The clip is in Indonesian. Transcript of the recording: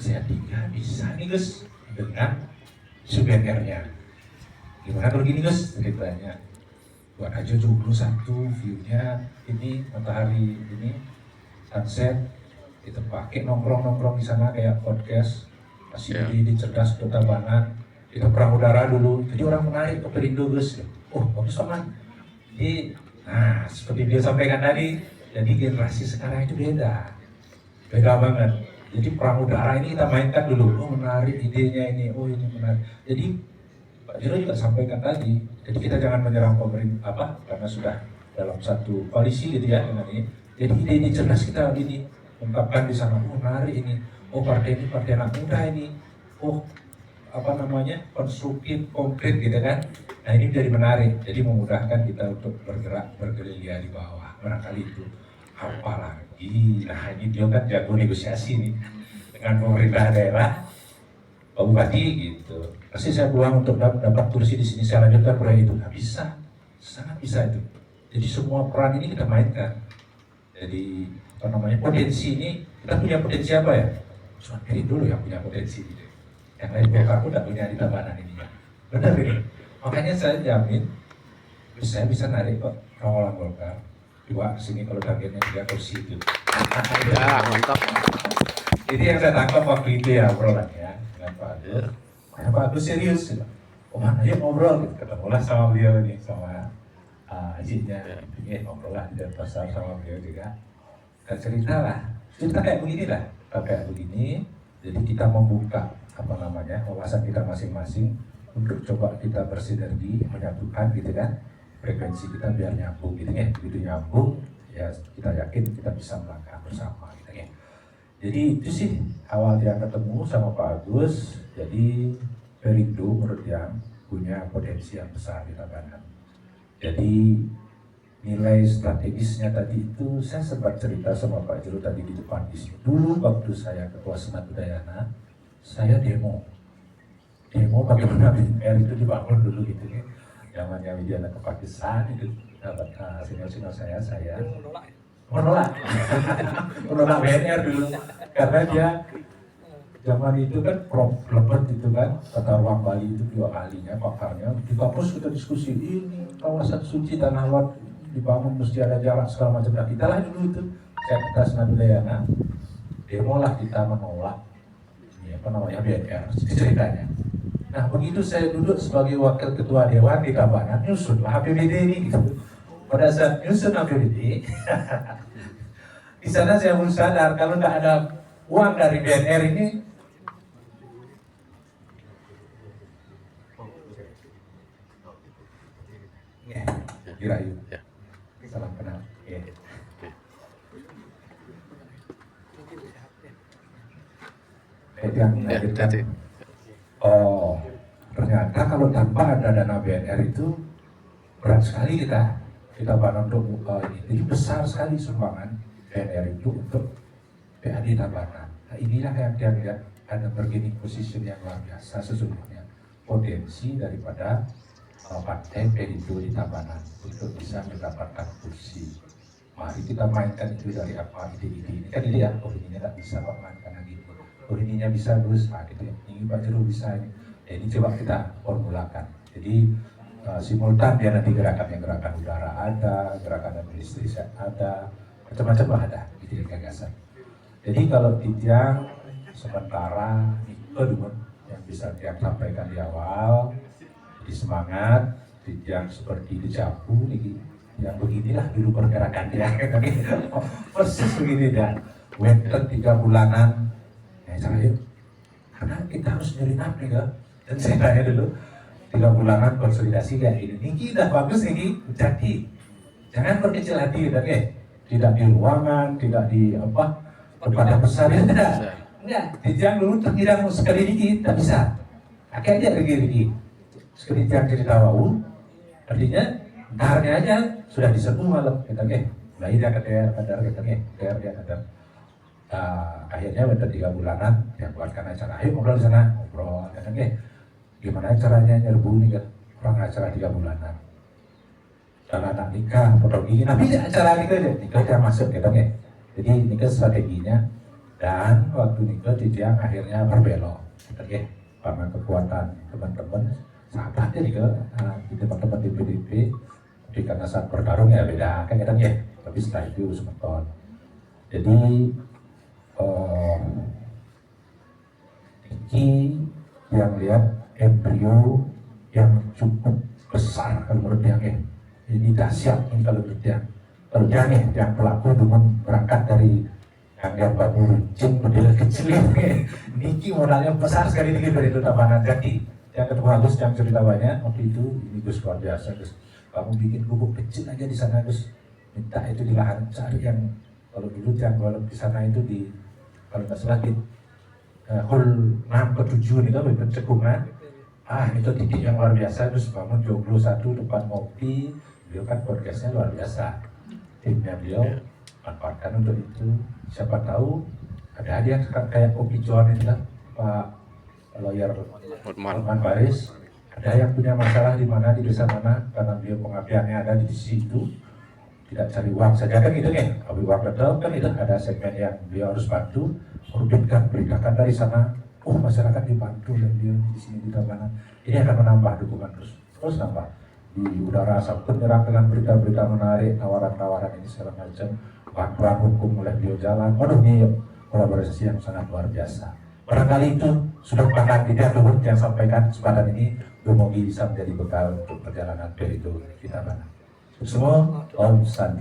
saya 3 bisa nih Gus dengan sugenernya. Gimana kalau gini Gus ceritanya? Buat aja 21 view-nya ini matahari ini sunset, kita pakai nongkrong di sana kayak podcast, masih di cerdas Kota Banan, kita perang udara dulu, jadi orang menarik ke Perindo Gus. Oh bagus banget. Jadi, nah seperti dia sampaikan tadi, jadi generasi sekarang itu beda banget. Jadi perang udara ini kita mainkan dulu, oh menarik idenya ini, oh ini menarik. Jadi Pak Jero juga sampaikan tadi, jadi kita jangan menyerang pemerintah karena sudah dalam satu koalisi gitu ya dengan ini. Jadi ide ini cerdas kita ini ungkapkan di sana, oh menarik ini, oh partai ini partai anak muda ini, oh konstruktif, konkret gitu kan. Nah ini menjadi menarik, jadi memudahkan kita untuk bergerak bergerilya di bawah. Barangkali itu apalagi, nah ini dia kan jago negosiasi nih dengan pemerintah daerah, Pak Bupati gitu. Pasti saya peluang untuk dapat kursi di sini, saya lanjutkan proyek itu. Nggak bisa, sangat bisa itu. Jadi semua peran ini kita mainkan. Jadi potensi ini, kita punya potensi apa ya? Cuma pilih dulu yang punya potensi gitu. Yang lain Golkar pun tidak punya di Tabanan ini ya. Benar ini. Makanya saya jamin, saya bisa narik kok pengawalan Golkar. 2 sini kalau targetnya 3 kursi itu. Ya, mantap. Jadi yang saya tangkap waktu itu ya obrolan ya dengan Pak Agus. Pak Agus serius. Oh mana yuk ngobrol gitu. Ketemulah sama beliau nih, sama Hajinya. Ngobrol lah di pasar sama beliau juga. Dan cerita kayak begini lah. Kayak begini, jadi kita membuka wawasan kita masing-masing untuk coba kita bersinergi, menyatukan gitu kan. Frekuensi kita biar nyambung gitu ya, begitu nyambung ya kita yakin kita bisa melangkah bersama gitu ya. Jadi itu sih awal dia ketemu sama Pak Agus. Jadi Perindo menurut yang punya potensi yang besar di Tabanan. Jadi nilai strategisnya tadi itu saya sempat cerita sama Pak Jero tadi di depan di sini. Dulu waktu saya ketua Senat Udayana, saya demo bagaimana BNR itu dibangun dulu gitu ya. Zamannya Widiana ke Pakistan itu dapat senior saya menolak BNR dulu karena dia zaman itu kan lepet itu kan tata ruang Bali itu 2 kalinya pakarnya di kampus kita diskusi ini kawasan suci tanah lot dibangun mesti ada jarak segala macam. Nah kita lah dulu itu saya atas Nadudayana demo lah kita menolak BNR ceritanya. Nah begitu saya duduk sebagai wakil ketua dewan di Tabanan, nyusunlah APBD ini gitu. Pada saat nyusun APBD, di sana saya pun sadar kalau nggak ada uang dari BNR ini, dirayu. Salam kenal. Oh, ternyata kalau tanpa ada dana BNR itu berat sekali kita bangun untuk ini. Jadi besar sekali sumbangan BNR itu untuk PAD Tabanan. Nah inilah yang dia lihat ada bargaining position yang luar biasa sesungguhnya. Potensi daripada partai Perindo di Tabanan untuk bisa mendapatkan kursi. Mari kita mainkan itu dari apa ide-ide ini. Kan ide ya, oh ini tak bisa Pak mainkan lagi. Oh ininya bisa terus, gitu ya. Ini Pak Jero bisa ini. Ini coba kita formulakan. Jadi simultan dia nanti gerakan udara ada, gerakan listrik ada, macam-macam lah ada ide gagasan. Jadi kalau Tijang sementara itu yang bisa dia sampaikan di awal, jadi semangat, Tijang seperti dicapu nih, yang beginilah dulu pergerakan dia, persis begini dan winter 3 bulanan. Saya karena kita harus nyelinap nih kan, dan saya tanya dulu 3 bulanan konsolidasi kayak ini udah bagus ini jadi jangan berkecil hati dan tidak di ruangan, tidak di kepada besar ya enggak, Tijang dulu terkira sekali dikit tak bisa, akhirnya dikit sekali Tijang cerita wau, artinya entarnya aja sudah disentuh malam kita mulai dia kadar dia kadar. Akhirnya betul 3 bulanan yang buatkan acara, ayo ngobrol di sana, ngobrol dan gimana caranya nyerbu nih kan orang acara 3 bulanan cara anak nikah, foto gini, tapi acara nikah aja masuk gitu jadi nikah strateginya Dan waktu itu Titiang akhirnya berbelok, oke, karena kekuatan teman-teman sahabatnya nih di teman-teman di PDP, tapi karena saat bertarung ya beda kan kadang ya, tapi setelah itu semeton. Jadi Niki yang lihat embrio yang cukup besar kalau menurut dia, ini dahsyat ini kalau menurut dia. Kalau dia yang pelaku cuma berangkat dari yang bangun runcing model kecil ini, Niki modalnya besar sekali nih dari Tabanan. Jadi yang ketemu Agus yang cerita banyak waktu itu, ini Gus luar biasa Gus, kamu bikin gubuk kecil aja di sana Gus, minta itu di lahan cari yang kalau dulu yang kalau di sana itu di kalau nggak salah di hall 6 ke 7 nih kan pencekungan. Itu titik yang luar biasa. Terus bangun 21 depan ngopi, beliau kan podcastnya luar biasa, timnya beliau manfaatkan untuk itu. Siapa tahu ada hadiah kayak kopi cuan itu kan Pak lawyer Hotman Paris, ada yang punya masalah di mana di desa mana, karena beliau pengabdiannya ada di situ, tidak cari uang saja kan gitu kan, kalau uang betul kan itu ada segmen yang beliau harus bantu, orbitkan beritakan dari sana, masyarakat dibantu dan dia di sini di mana, ini akan menambah dukungan terus nambah di udara sabtu menyerang dengan berita-berita menarik, tawaran-tawaran ini segala macam, bantuan hukum oleh beliau jalan, ini kolaborasi yang sangat luar biasa. Barangkali itu sudah pandang tidak dulu yang sampaikan kesempatan ini, semoga bisa menjadi bekal untuk perjalanan itu kita mana. Semua Om Santi.